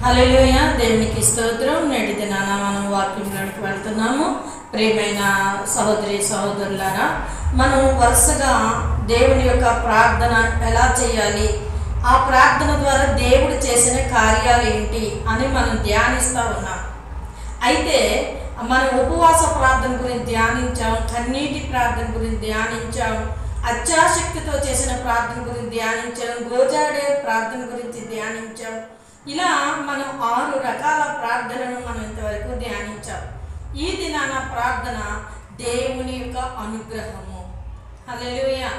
హల్లెలూయా. దేవునికి స్తోత్రం. నేటి దినాన మనం వాక్యంలోకి వెళ్తున్నాము. ప్రియమైన సహోదరి సహోదరులారా, మనం వరుసగా దేవుని యొక్క ప్రార్థన ఎలా చేయాలి, ఆ ప్రార్థన ద్వారా దేవుడు చేసిన కార్యాలు ఏంటి అని మనం ధ్యానిస్తూ ఉన్నాం. అయితే మనం ఉపవాస ప్రార్థన గురించి ధ్యానించాం, కన్నీటి ప్రార్థన గురించి ధ్యానించాం, అత్యాశక్తితో చేసిన ప్రార్థన గురించి ధ్యానించాం, గోజాడే ప్రార్థన గురించి ధ్యానించాం. ఇలా మనం 6 రకాల ప్రార్థనను మనం ఇంతవరకు ధ్యానించాం. ఈ దినాన ప్రార్థన దేవుని యొక్క అనుగ్రహము. హల్లెలూయా.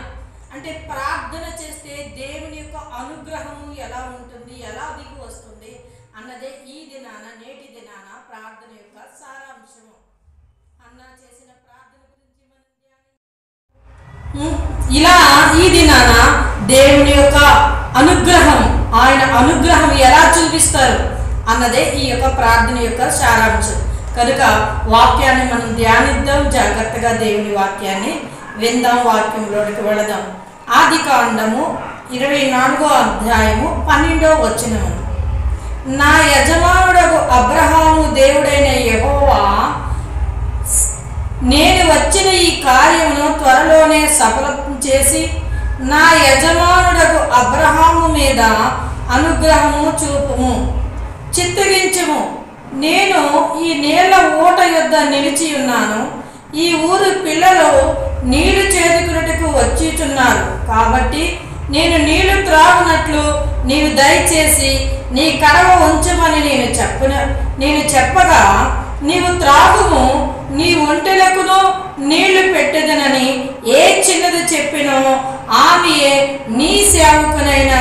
అంటే ప్రార్థన చేస్తే దేవుని యొక్క అనుగ్రహము ఎలా ఉంటుంది, ఎలా దిగి వస్తుంది అన్నదే ఈ దినాన, నేటి దినాన ప్రార్థన యొక్క సారాంశము. అన్న చేసిన ప్రార్థన గురించి మనం ఇలా ఈ దినాన దేవుని యొక్క అనుగ్రహం, ఆయన అనుగ్రహం ఎలా చూపిస్తారు అన్నదే ఈ యొక్క ప్రార్థన యొక్క సారాంశం. కనుక వాక్యాన్ని మనం ధ్యానిద్దాం, జాగ్రత్తగా దేవుని వాక్యాన్ని విందాం, వాక్యంలోనికి వెళదాం. ఆదికాండము 24వ అధ్యాయము 12వ వచనము. నా యజమానుడగు అబ్రహాము దేవుడైన యెహోవా నేను వచ్చిన ఈ కార్యమును త్వరలోనే సఫలం చేసి నా యజమానుడగు అబ్రహాము మీద అనుగ్రహము చూపుము, చిత్తగించుము. నేను ఈ నీళ్ల ఊట యొద్ద నిలిచి ఉన్నాను. ఈ ఊరు పిల్లలు నీళ్లు చేదుకున్నట్టుకు వచ్చుచున్నారు. కాబట్టి నేను నీళ్లు త్రాగునట్లు నీవు దయచేసి నీ కడవ ఉంచమని నేను చెప్పగా నీవు త్రాగుము, నీ ఒంటెలకును నీళ్లు పెట్టెదనని ఏ చిన్నది చెప్పినో ఆమెయే నీ సేవకునైన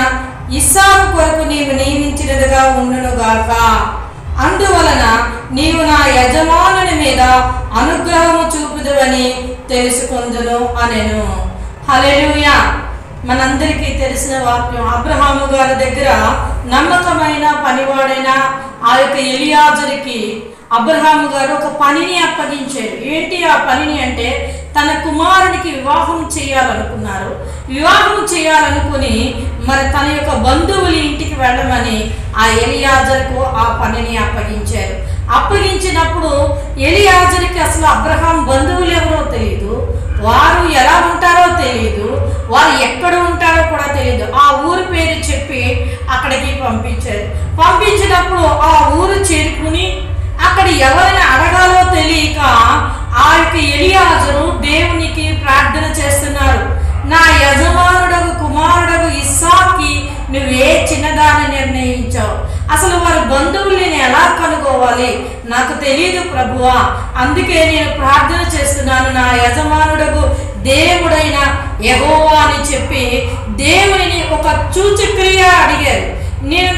ఇస్సాకు కొరకు నీవు నియమించినదిగా ఉండునుగాక. అందువలన నీవు నా యజమానుని మీద అనుగ్రహము చూపుదువని తెలుసుకొందును అనెను. హల్లెలూయా. మనందరికీ తెలిసిన వాక్యం. అబ్రహాము గారి దగ్గర నమ్మకమైన పనివాడైన ఆ యొక్క ఎలియాజరుకి అబ్రహాము గారు ఒక పనిని అప్పగించారు. ఏంటి ఆ పనిని అంటే, తన కుమారునికి వివాహం చేయాలనుకున్నారు. వివాహం చేయాలనుకుని మరి తన యొక్క బంధువుల ఇంటికి వెళ్ళమని ఆ ఎలియాజరుకు ఆ పనిని అప్పగించారు. అప్పగించినప్పుడు ఎలియాజరుకి అసలు అబ్రహాం బంధువులు ఎవరో తెలియదు, వారు ఎలా ఉంటారో తెలియదు, వారు ఎక్కడ ఉంటారో కూడా తెలియదు. ఆ ఊరు పేరు చెప్పి అక్కడికి పంపించారు. పంపించినప్పుడు ఆ ఊరు చేరుకుని అక్కడ ఎవరిని అడగాలో తెలియక ఆ యొక్క ఎలియాజరు దేవునికి ప్రార్థన చేస్తున్నారు. నా యజమానుడగు కుమారుడగు ఇస్సాకి నువ్వు ఏ చిన్నదాన్ని నిర్ణయించావు, అసలు వారి బంధువుల్ని నేను ఎలా కనుగోవాలి, నాకు తెలియదు ప్రభువా, అందుకే నేను ప్రార్థన చేస్తున్నాను. నా యజమానుడగు దేవుడైన యెహోవా అని చెప్పి దేవుని ఒక సూచక్రియ అడిగారు.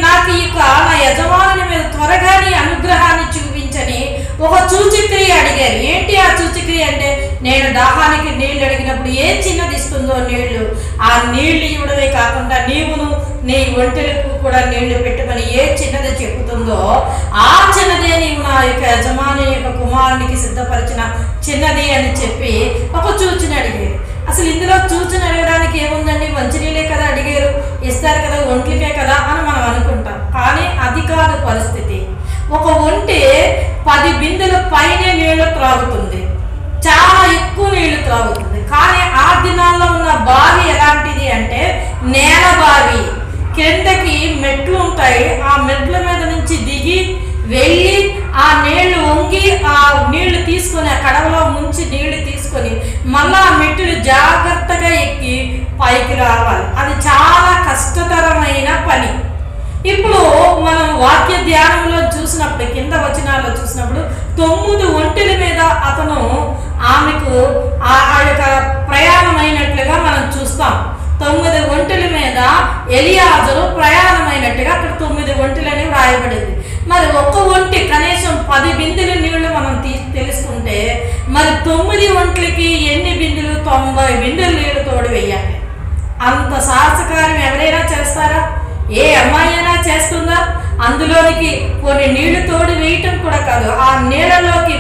నాకు నా యజమానుని మీద త్వరగా నీ అనుగ్రహాన్ని చూపించని ఒక సూచక్రియ అడిగారు. ఏంటి ఆ సూచక్రియ అంటే, నేను దాహానికి నీళ్లు అడిగినప్పుడు ఏ చిన్నది ఇస్తుందో నీళ్లు, ఆ నీళ్లు ఇవ్వడమే కాకుండా నీవును నీ ఒంటెలకు కూడా నీళ్లు పెట్టమని ఏ చిన్నది చెబుతుందో ఆ చిన్నదే నీవు నా యొక్క యజమాని యొక్క కుమారునికి సిద్ధపరిచిన చిన్నది అని చెప్పి ఒక సూచన అడిగారు. అసలు ఇందులో సూచన అడగడానికి ఏముందండి, మంచినీళ్ళే కదా అడిగారు, ఇస్తారు కదా, ఒంట్లకే కదా అని మనం అనుకుంటాం. కానీ అది కాదు పరిస్థితి. ఒక ఒంటె 10 బిందెల పైన నీళ్లు త్రాగుతుంది, చాలా ఎక్కువ నీళ్లు త్రాగుతుంది. కానీ ఆ దినాల్లో ఉన్న బావి ఎలాంటిది అంటే నేల బావి, కిందకి మెట్లు ఉంటాయి. ఆ మెట్ల మీద నుంచి దిగి వెళ్ళి ఆ నీళ్లు వంగి ఆ నీళ్లు తీసుకొని ఆ కడవలో ముంచి నీళ్లు తీసుకొని మళ్ళా ఆ మెట్టులు జాగ్రత్తగా ఎక్కి పైకి రావాలి. అది చాలా కష్టతరమైన పని. ఇప్పుడు మనం వాక్య ధ్యానంలో చూసినప్పుడు, కింద వచనాల్లో చూసినప్పుడు 9 ఒంటెల మీద అతను ఆమెకు ఆ యొక్క ప్రయాణమైనట్లుగా మనం చూస్తాం. 9 ఒంటెల మీద ఎలియాజరు ప్రయాణమైనట్టుగా అక్కడ 9 ఒంటెలని వ్రాయబడింది. మరి ఒక్క ఒంటి కనీసం 10 బిందెల నీళ్లు మనం తెలుసుకుంటే మరి 9 ఒంట్లకి ఎన్ని బిందెలు? 90 బిందెల నీళ్లు తోడు వేయాలి. అంత సాహసకార్యం ఎవరైనా చేస్తారా? ఏ అమ్మాయి అయినా చేస్తుందా? అందులోనికి కొన్ని నీళ్లు తోడు వేయటం కూడా కాదు, ఆ నీళ్ళలోకి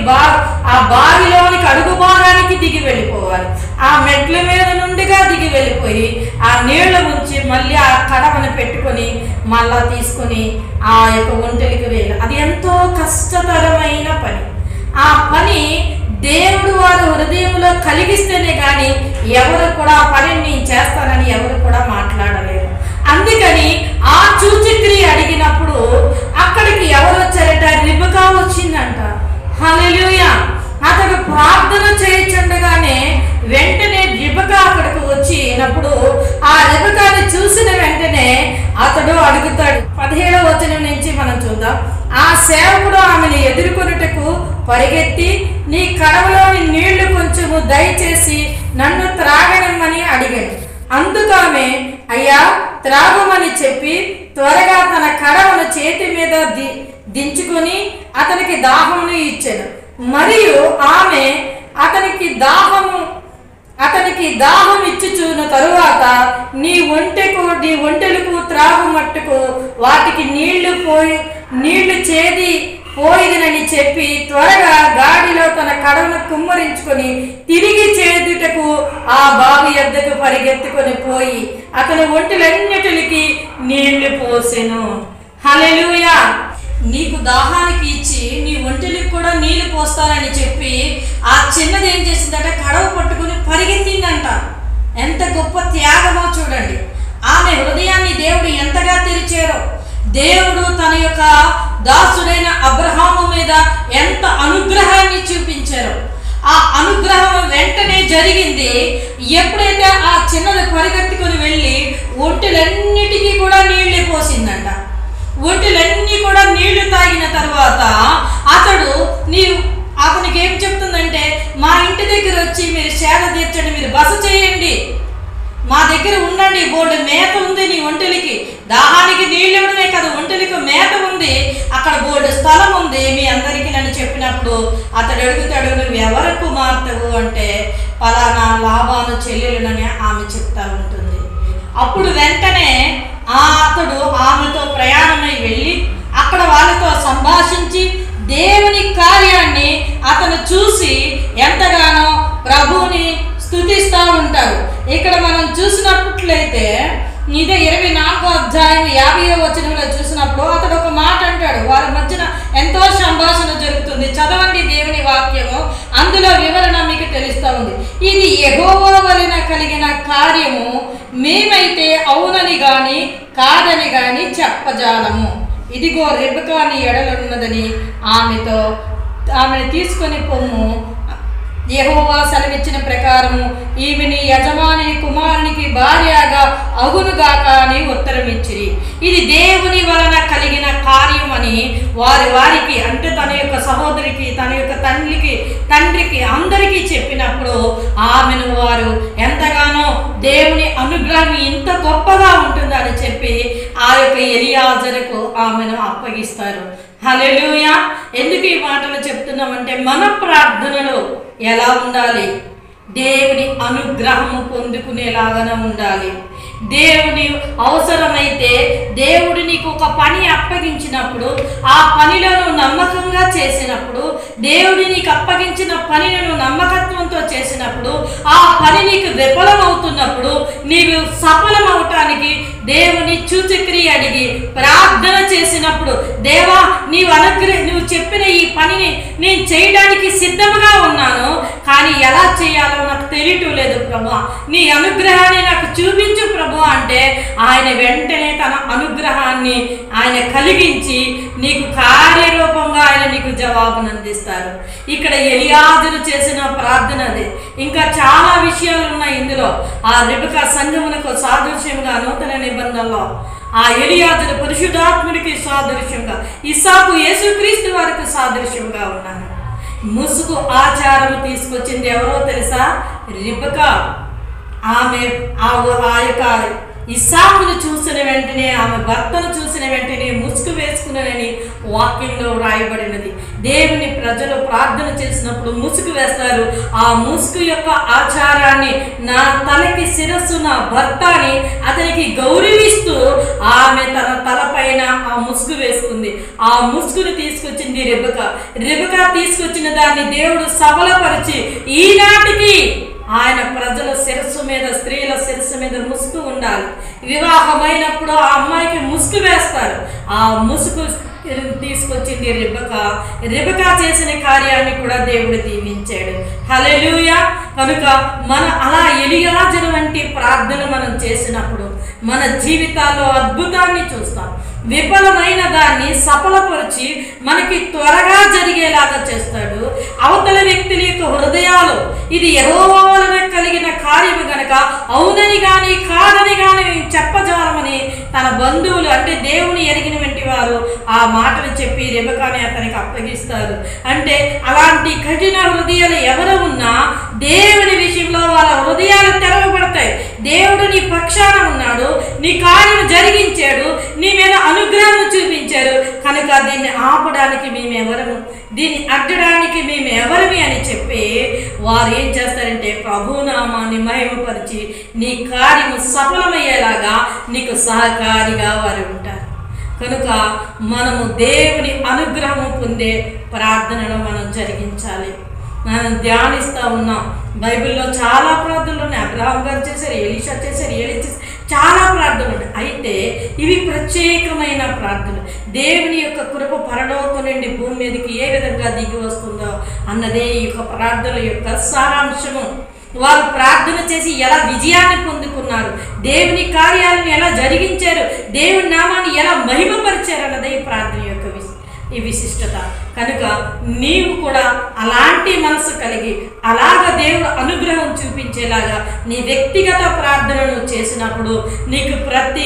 ఆ బావిలోనికి అడుగు భాగానికి దిగి వెళ్ళిపోవాలి. ఆ మెట్ల మీద నుండిగా దిగి వెళ్ళిపోయి ఆ నీళ్లు ఉంచి మళ్ళీ ఆ కడవను పెట్టుకొని మళ్ళా తీసుకొని ఆ యొక్క ఒంటెలకు వేయాలి. అది ఎంతో కష్టతరమైన పని. ఆ పని దేవుడు వారి హృదయంలో కలిగిస్తేనే కానీ ఎవరు కూడా ఆ పనిని నేను చేస్తానని ఎవరు కూడా మాట్లాడలేరు. అందుకని ఆ సూచక్రియ అడిగినప్పుడు అక్కడికి ఎవరు వచ్చారట? రిబకా వచ్చిందంట. హల్లెలూయా. అతడు ప్రార్థన చేయించుండగానే వెంటనే రిబకా అక్కడికి వచ్చినప్పుడు ఆ రిబకాని చూసిన వెంటనే అతడు అడుగుతాడు. 17వ వచనం నుంచి మనం చూద్దాం. ఆ సేవకుడు ఆమెను ఎదుర్కొనుటకు పరిగెత్తి, నీ కడవలోని నీళ్లు కొంచెము దయచేసి నన్ను త్రాగనమ్మని అడిగాడు. అందుకామె అయ్యా త్రాగమని చెప్పి త్వరగా తన కడవను చేతి మీద దించుకొని అతనికి దాహమును ఇచ్చాడు. మరియు ఆమె అతనికి దాహం ఇచ్చుచున్న తరువాత నీ ఒంటెలకు త్రాగు మట్టుకు వాటికి నీళ్లు చేది పోయిదనని చెప్పి త్వరగా గాడిలో తన కడవను కుమ్మరించుకొని తిరిగి చేదుటకు ఆ బావి యొద్దకు పరిగెత్తుకొని పోయి అతని ఒంటెలన్నిటికి నీళ్లు పోసెను. హల్లెలూయా. నీకు దాహానికి ఇచ్చి నీ ఒంటెలకు కూడా నీళ్లు పోస్తానని చెప్పి ఆ చిన్నది ఏం చేసిందంటే కడవ పట్టుకుని పరిగెత్తిందంట. ఎంత గొప్ప త్యాగమో చూడండి. ఆమె హృదయాన్ని దేవుడు ఎంతగా తెరిచారో, దేవుడు తన యొక్క దాసుడైన అబ్రహాము మీద ఎంత అనుగ్రహాన్ని చూపించారో ఆ అనుగ్రహం వెంటనే జరిగింది. ఎప్పుడైతే ఆ చిన్నది పరిగెత్తుకొని వెళ్ళి ఒంటెలన్నిటికీ కూడా నీళ్లు పోసిందంట. ఒంటెలన్నీ కూడా నీళ్లు తాగిన తర్వాత అతనికి ఏం చెప్తుందంటే, మా ఇంటి దగ్గర వచ్చి మీరు సేద తీర్చండి, మీరు బస చేయండి, మా దగ్గర ఉండండి, బోర్డు మేత ఉంది, నీ ఒంటెలకి దాహానికి నీళ్ళు ఇవ్వడమే కాదు ఒంటెలకు మేత ఉంది, అక్కడ బోర్డు స్థలం ఉంది మీ అందరికీ నన్ను చెప్పినప్పుడు అతడు అడుగుతాడు, నువ్వు ఎవరు కుమార్తెవు అంటే పలానా లాబాను చెల్లెలునని ఆమె చెప్తా ఉంటుంది. అప్పుడు వెంటనే అతడు ఆమెతో ప్రయాణమై వెళ్ళి అక్కడ వాళ్ళతో సంభాషించి దేవుని కార్యాన్ని అతను చూసి ఎంతగానో ప్రభువుని స్తుతిస్తూ ఉంటారు. ఇక్కడ మనం చూసినట్లయితే ఇదే 24వ అధ్యాయం 50వ వచనంలో చూసినప్పుడు అతడు ఒక మాట అంటాడు. వారి మధ్యన ఎంతో సంభాషణ జరుగుతుంది. చదవండి దేవుని వాక్యము, అందులో వివరణ మీకు తెలుస్తూ ఉంది. ఇది యెహోవా వలన కలిగిన కార్యము, మేమైతే అవునని గాని కాదని గాని చెప్పజాలము. ఇదిగో రెబెకా నీ ఎడలున్నదని ఆమెను తీసుకొని పొమ్ము, యెహోవా సెలవిచ్చిన ప్రకారము ఈమె నీ యజమాని కుమారునికి భార్యగా అగునుగాక అని ఉత్తరం ఇచ్చిరి. ఇది దేవుని వలన కలిగిన కార్యం అని వారికి అంటే తన యొక్క సహోదరికి, తన యొక్క తండ్రికి అందరికీ చెప్పినప్పుడు ఆమెను వారు ఎంతగానో దేవుని అనుగ్రహం ఇంత గొప్పగా ఉంటుందని చెప్పి ఆ యొక్క ఎలియాజరుకు ఆమెను అప్పగిస్తారు. హల్లెలూయా. ఎందుకు ఈ మాటలు చెప్తున్నామంటే మన ప్రార్థనలో ఎలా ఉండాలి? దేవుని అనుగ్రహము పొందుకునేలాగానే ఉండాలి. దేవుని అవసరమైతే దేవుడు నీకు ఒక పని అప్పగించినప్పుడు ఆ పనిలో నువ్వు నమ్మకంగా చేసినప్పుడు, దేవుడి నీకు అప్పగించిన పనిని నువ్వు నమ్మకత్వంతో చేసినప్పుడు, ఆ పని నీకు విఫలమవుతున్నప్పుడు నీవు సఫలమవటానికి దేవుని సూచక్రియ అడిగి ప్రార్థన చేసినప్పుడు, దేవా నువ్వు చెప్పిన ఈ పనిని నేను చేయడానికి సిద్ధంగా ఉన్నాను, కానీ ఎలా చేయాలో నాకు తెలియటం లేదు ప్రభువా, నీ అనుగ్రహాన్ని నాకు చూపించు ప్రభు అంటే ఆయన వెంటనే తన అనుగ్రహాన్ని ఆయన కలిగించి నీకు కార్యరూపంగా ఆయన నీకు జవాబును అందిస్తారు. ఇక్కడ ఎలియాజరు చేసిన ప్రార్థన అదే. ఇంకా చాలా విషయాలు ఉన్నాయి ఇందులో. ఆ రెబెకా సంఘమునకు సాదృశ్యంగా నూతన నిబంధనలో ఆ ఎలియాజరు పరిశుద్ధాత్ముడికి సాదృశ్యంగా, ఇస్సాకు యేసుక్రీస్తు వారికి సాదృశ్యంగా ఉన్నాను. ముసుగు ఆచారం తీసుకొచ్చింది ఎవరో తెలుసా? రెబెకా. ఆమె ఆ యొక్క ఇస్సాకును చూసిన వెంటనే, ఆమె భర్తను చూసిన వెంటనే ముసుగు వేసుకున్నానని వాక్యంలో వ్రాయబడినది. దేవుని ప్రజలు ప్రార్థన చేసినప్పుడు ముసుగు వేస్తారు. ఆ ముసుగు యొక్క ఆచారాన్ని, నా తలకి శిరస్సు నా భర్త అని అతనికి గౌరవిస్తూ ఆమె తన తలపైన ఆ ముసుగు వేసుకుంది. ఆ ముసుగును తీసుకొచ్చింది రెబెకా తీసుకొచ్చిన దాన్ని దేవుడు సబలపరిచి ఈనాటికి ఆయన ప్రజల శిరస్సు మీద, స్త్రీల శిరస్సు మీద ముసుగు ఉండాలి. వివాహమైనప్పుడు ఆ అమ్మాయికి ముసుగు వేస్తారు. ఆ ముసుగు తీసుకొచ్చింది రెబెకా చేసిన కార్యాన్ని కూడా దేవుడు దీవించాడు. హల్లెలూయా. కనుక అలా ఎలియాజరు వంటి ప్రార్థన మనం చేసినప్పుడు మన జీవితాల్లో అద్భుతాన్ని చూస్తాం. విఫలమైన దాన్ని సఫలపరిచి మనకి త్వరగా జరిగేలాగా చేస్తాడు. అవతల వ్యక్తుల యొక్క హృదయాలు ఇది యెహోవా వలన కలిగిన కార్యము గనక అవునని కానీ కాదని కానీ చెప్పజాలమని తన బంధువులు, అంటే దేవుని ఎరిగిన వంటి వారు ఆ మాటలు చెప్పి రెబెకాని అతనికి అప్పగిస్తారు. అంటే అలాంటి కఠిన హృదయాలు ఎవరు ఉన్నా దేవుని విషయంలో వాళ్ళ హృదయాలు తెరవబడతాయి. దేవుడు నీ పక్షాన ఉన్నాడు, నీ కార్యం జరిగించాడు, నీ మీద అనుగ్రహం చూపించారు. కనుక దీన్ని ఆపడానికి మేమెవరము, దీన్ని అడ్డడానికి మేమెవరమి అని చెప్పి వారు ఏం చేస్తారంటే ప్రభునామాన్ని మహిమపరిచి నీ కార్యము సఫలమయ్యేలాగా నీకు సహకారిగా వారు ఉంటారు. కనుక మనము దేవుని అనుగ్రహం పొందే ప్రార్థనను మనం జరిగించాలి. మనం ధ్యానిస్తూ ఉన్నాం. బైబిల్లో చాలా ప్రార్థనలు ఉన్నాయి. అబ్రహాం గారు చేశారు, ఎలీషా చేశారు, చాలా ప్రార్థనలు ఉన్నాయి. అయితే ఇవి ప్రత్యేకమైన ప్రార్థనలు. దేవుని యొక్క కృప పరలోకం నుండి భూమి మీదకి ఏ విధంగా దిగి వస్తుందో అన్నదే ఈ యొక్క ప్రార్థనల యొక్క సారాంశము. వారు ప్రార్థన చేసి ఎలా విజయాన్ని పొందుకున్నారు, దేవుని కార్యాలను ఎలా జరిగించారు, దేవుని నామాన్ని ఎలా మహిమపరిచారు అన్నదే ఈ ప్రార్థన యొక్క ఈ విశిష్టత. కనుక నీవు కూడా అలాంటి మనసు కలిగి అలాగ దేవుడు అనుగ్రహం చూపించేలాగా నీ వ్యక్తిగత ప్రార్థనను చేసినప్పుడు నీకు ప్రతి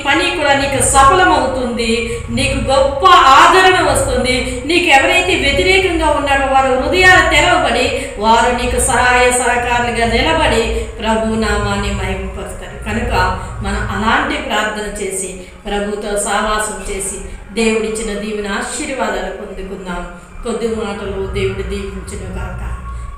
పని కూడా నీకు సఫలమవుతుంది. నీకు గొప్ప ఆదరణ వస్తుంది. నీకు ఎవరైతే వ్యతిరేకంగా ఉన్నారో వారు హృదయాలు తెరవబడి వారు నీకు సహాయ సహకారులుగా నిలబడి ప్రభు నామాన్ని మహిమపరుస్తారు. కనుక మనం అలాంటి ప్రార్థన చేసి ప్రభుతో సహవాసం చేసి దేవుడిచ్చిన దీవెన ఆశీర్వాదాలు పొందుకుందాం. కొద్ది మాటలు దేవుడు దీవించును గాక.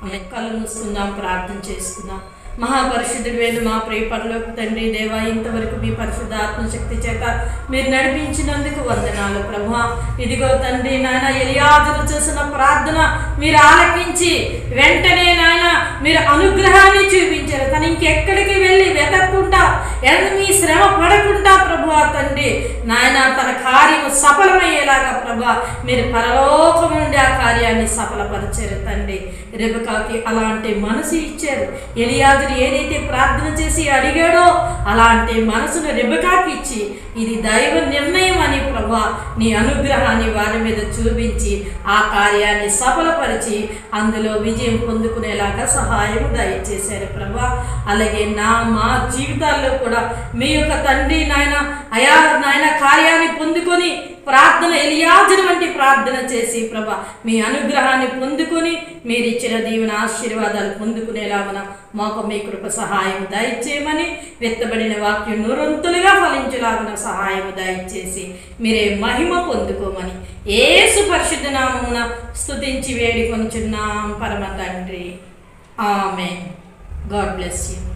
మనం కళ్ళు మూసుకుందాం, ప్రార్థన చేసుకుందాం. మహాపరిశుద్ధుడు వేలు మా ప్రియ పరలోక తండ్రి దేవా, ఇంతవరకు మీ పరిశుద్ధ ఆత్మశక్తి చేత మీరు నడిపించినందుకు వందనాలు ప్రభువా. ఇదిగో తండ్రి నాయన ఎలియాజరు చేసిన ప్రార్థన మీరు ఆలకించి వెంటనే నాయన మీరు అనుగ్రహాన్ని చూపించారు. తను ఇంకెక్కడికి వెళ్ళి వెతక్కుంటా మీ శ్రమ పడకుండా ప్రభువా తండ్రి నాయన తన కార్యము సఫలమయ్యేలాగా ప్రభువా మీరు పరలోకం నుండి ఆ కార్యాన్ని సఫలపరిచారు తండ్రి. రెబెకాకి అలాంటి మనసు ఇచ్చారు. ఎలియాజరు ఏదైతే ప్రార్థన చేసి అడిగాడో అలాంటి మనసును రెబెకాకి ఇచ్చి ఇది దైవ నిర్ణయం అని ప్రభువా నీ అనుగ్రహాన్ని వారి మీద చూపించి ఆ కార్యాన్ని సఫలపరిచి అందులో విజయం పొందుకునేలాగా సహాయం దయచేశారు ప్రభువా. అలాగే మా జీవితాల్లో కూడా మీ యొక్క తండ్రి నాయన అయా నాయన కార్యాన్ని పొందుకొని ప్రార్థన ఎలియాజరు వంటి ప్రార్థన చేసి ప్రభా మీ అనుగ్రహాన్ని పొందుకొని మీరు ఇచ్చిన దీవెన ఆశీర్వాదాలు పొందుకునేలాగా మాకు మీ కృప సహాయం దయచేయమని, విత్తబడిన వాక్యం నూరంతులుగా ఫలించేలాగా సహాయం దయచేసి మీరే మహిమ పొందుకోమని యేసు పరిశుద్ధ నామమున స్తుతించి వేడుకొనుచున్నాం పరమ తండ్రి. ఆమేన్. God bless you.